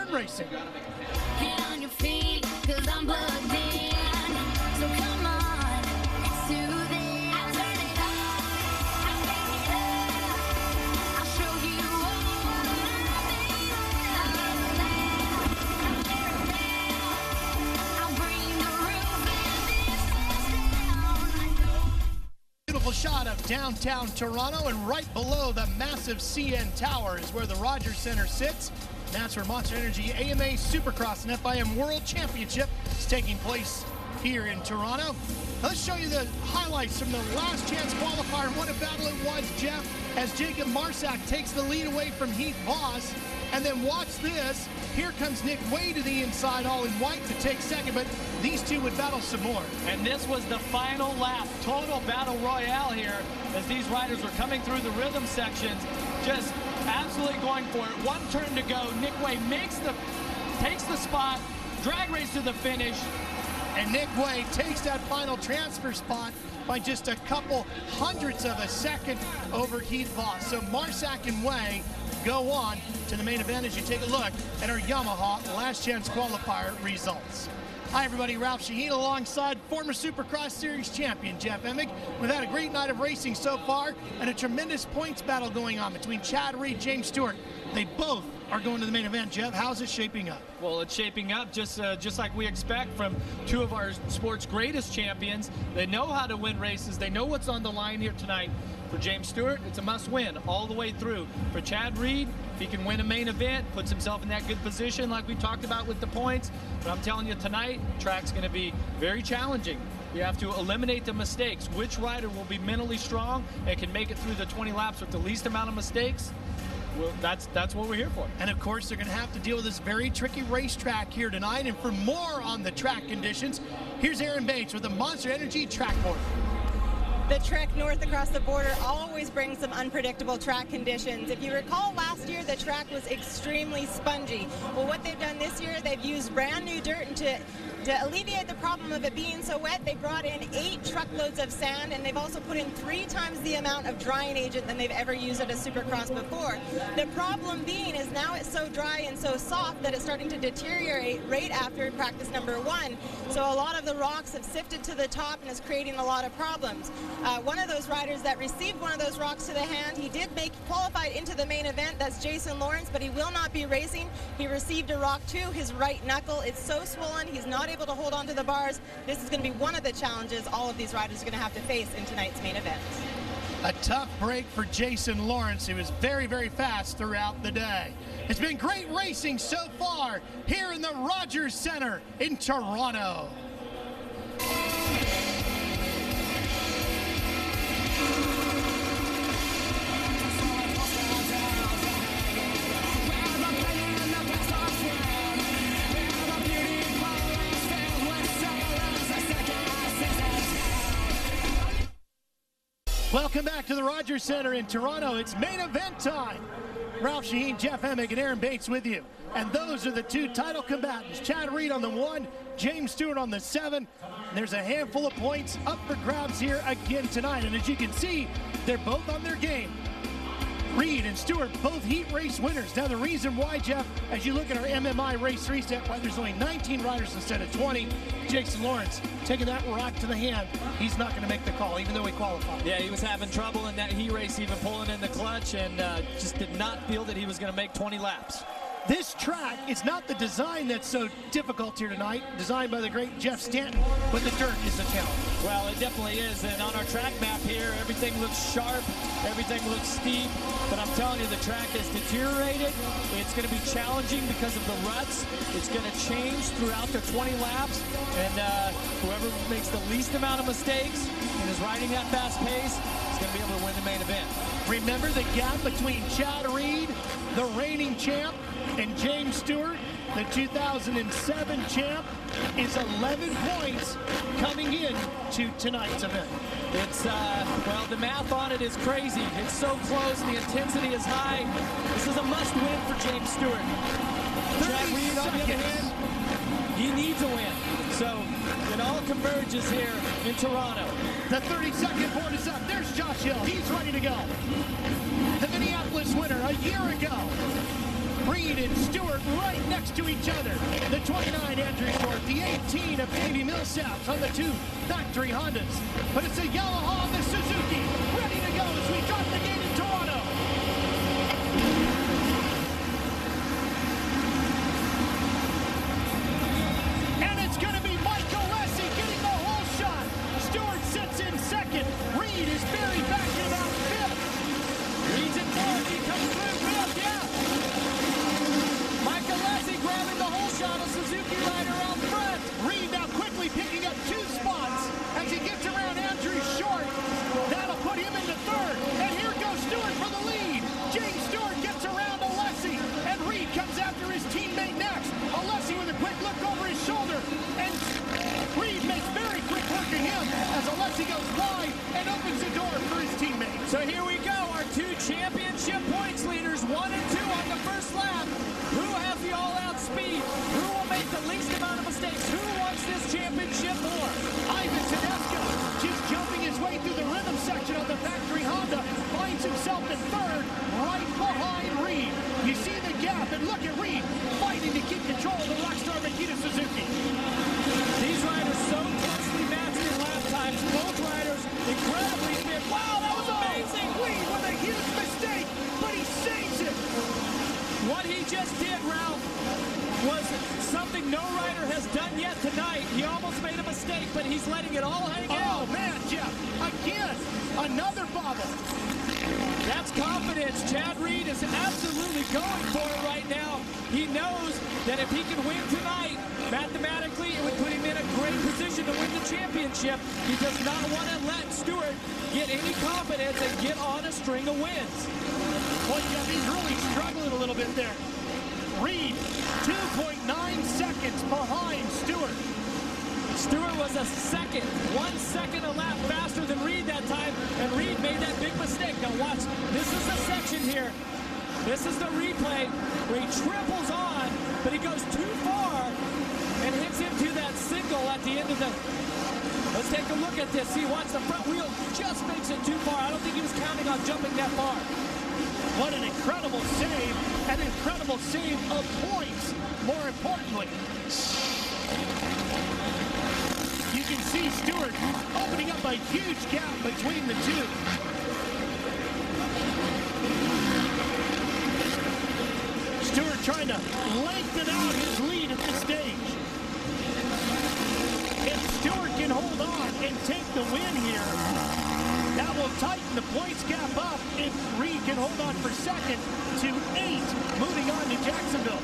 learn racing. Get on your feet, 'cause I'm plugged in. So come on, let's do this. I'll turn it on, I'll bring it up. I'll show you all what I've been on. I'll tear it down. I'll bring the roof and this down. Beautiful shot of downtown Toronto, and right below the massive CN Tower is where the Rogers Center sits. That's where Monster Energy AMA Supercross and FIM World Championship is taking place here in Toronto. Let's show you the highlights from the last chance qualifier. What a battle it was, Jeff, as Jacob Marsack takes the lead away from Heath Voss. And then watch this. Here comes Nick Way to the inside, all in white, to take second, but these two would battle some more. And this was the final lap, total battle royale here, as these riders were coming through the rhythm sections, just absolutely going for it. One turn to go. Nick Way takes the spot, drag race to the finish. And Nick Way takes that final transfer spot by just a couple hundredths of a second over Heath Voss. So Marsack and Way go on to the main event as you take a look at our Yamaha last chance qualifier results. Hi everybody, Ralph Shaheen alongside former Supercross Series champion Jeff Emig. We've had a great night of racing so far and a tremendous points battle going on between Chad Reed, James Stewart. They both are going to the main event. Jeff, how's it shaping up? Well, it's shaping up just like we expect from two of our sport's greatest champions. They know how to win races. They know what's on the line here tonight. For James Stewart, it's a must-win all the way through. For Chad Reed, if he can win a main event, puts himself in that good position like we talked about with the points. But I'm telling you tonight, track's going to be very challenging. You have to eliminate the mistakes. Which rider will be mentally strong and can make it through the 20 laps with the least amount of mistakes? Well, that's what we're here for. And of course, they're going to have to deal with this very tricky racetrack here tonight. And for more on the track conditions, here's Aaron Bates with the Monster Energy track board. The trek north across the border always brings some unpredictable track conditions. If you recall last year, the track was extremely spongy. Well, what they've done this year, they've used brand new dirt, and to alleviate the problem of it being so wet, they brought in 8 truckloads of sand, and they've also put in 3 times the amount of drying agent than they've ever used at a Supercross before. The problem being is now it's so dry and so soft that it's starting to deteriorate right after practice number 1. So a lot of the rocks have sifted to the top and is creating a lot of problems. One of those riders that received one of those rocks to the hand, he did qualified into the main event. That's Jason Lawrence, but he will not be racing. He received a rock to his right knuckle. It's so swollen, he's not able to hold on to the bars. This is going to be one of the challenges all of these riders are going to have to face in tonight's main event. A tough break for Jason Lawrence. He was very, very fast throughout the day. It's been great racing so far here in the Rogers Center in Toronto. Welcome back to the Rogers Center in Toronto. It's main event time. Ralph Shaheen, Jeff Emig, and Aaron Bates with you. And those are the 2 title combatants. Chad Reed on the 1, James Stewart on the 7. And there's a handful of points up for grabs here again tonight. And as you can see, they're both on their game. Reed and Stewart, both heat race winners. Now the reason why, Jeff, as you look at our MMI race reset, why there's only 19 riders instead of 20, Jason Lawrence taking that rock to the hand. He's not going to make the call, even though he qualified. Yeah, he was having trouble in that heat race, even pulling in the clutch, and just did not feel that he was going to make 20 laps. This track, it's not the design that's so difficult here tonight, designed by the great Jeff Stanton, but the dirt is a challenge. Well, it definitely is, and on our track map here, everything looks sharp, everything looks steep, but I'm telling you, the track has deteriorated. It's going to be challenging because of the ruts. It's going to change throughout the 20 laps, and whoever makes the least amount of mistakes and is riding that fast pace is going to be able to win the main event. Remember the gap between Chad Reed, the reigning champ, and James Stewart, the 2007 champ, is 11 points coming in to tonight's event. It's, well, the math on it is crazy. It's so close, the intensity is high. This is a must-win for James Stewart. Chad Reed, on the other hand, he needs a win. So it all converges here in Toronto. The 30-second board is up. There's Josh Hill. He's ready to go. The Minneapolis winner a year ago. Reed and Stewart right next next to each other. The 29 Andrew Short, the 18 of Davey Millsaps on the two factory Hondas. But it's a Yamaha on the Suzuki, ready to go as we drop the gate in Toronto. And it's going to be Michael Lessie getting the whole shot. Stewart sits in second. Reed is buried back in about fifth. Reed's in fourth. He comes through fifth, yeah. Michael Lessie grabbing the whole shot, a Suzuki rider out front. Reed now quickly picking up 2 spots as he gets around Andrew Short. That'll put him into third. And here goes Stewart for the lead. James Stewart gets around Alessi. And Reed comes after his teammate next. Alessi with a quick look over his shoulder. And Reed makes very quick work of him as Alessi goes wide and opens the door for his teammate. So here we go, our 2 championship points leaders, 1 and 2 on the first lap. Who has the all-out speed? Who will make the least amount of mistakes? Who wants this championship more? Ivan Tedesco just jumping his way through the rhythm section of the factory Honda, finds himself in third, right behind Reed. You see the gap, and look at Reed fighting to keep control of the Rockstar Makita Suzuki. These riders so closely matched in lap times. Both riders incredibly fit. Wow, that was amazing! Reed with a huge mistake, but he saves it. What he just did, Ralph, was something no rider has done yet tonight. He almost made a mistake, but he's letting it all hang out. Oh, man, Jeff, again, another bobble. That's confidence. Chad Reed is absolutely going for it right now. He knows that if he can win tonight, mathematically, it would put him in a great position to win the championship. He does not want to let Stewart get any confidence and get on a string of wins. Boy, Jeff, he's really struggling a little bit there. Reed, 2.9 seconds behind Stewart. Stewart was a second, 1 second a lap faster than Reed that time, and Reed made that big mistake. Now watch, this is the section here. This is the replay where he triples on, but he goes too far and hits into that single at the end of the... Let's take a look at this. See, watch, the front wheel just makes it too far. I don't think he was counting on jumping that far. What an incredible save, an incredible save of points, more importantly. You can see Stewart opening up a huge gap between the two. Stewart trying to lengthen out his lead at this stage. If Stewart can hold on and take the win here, that will tighten the points gap up if Reed can hold on for second to 8, moving on to Jacksonville.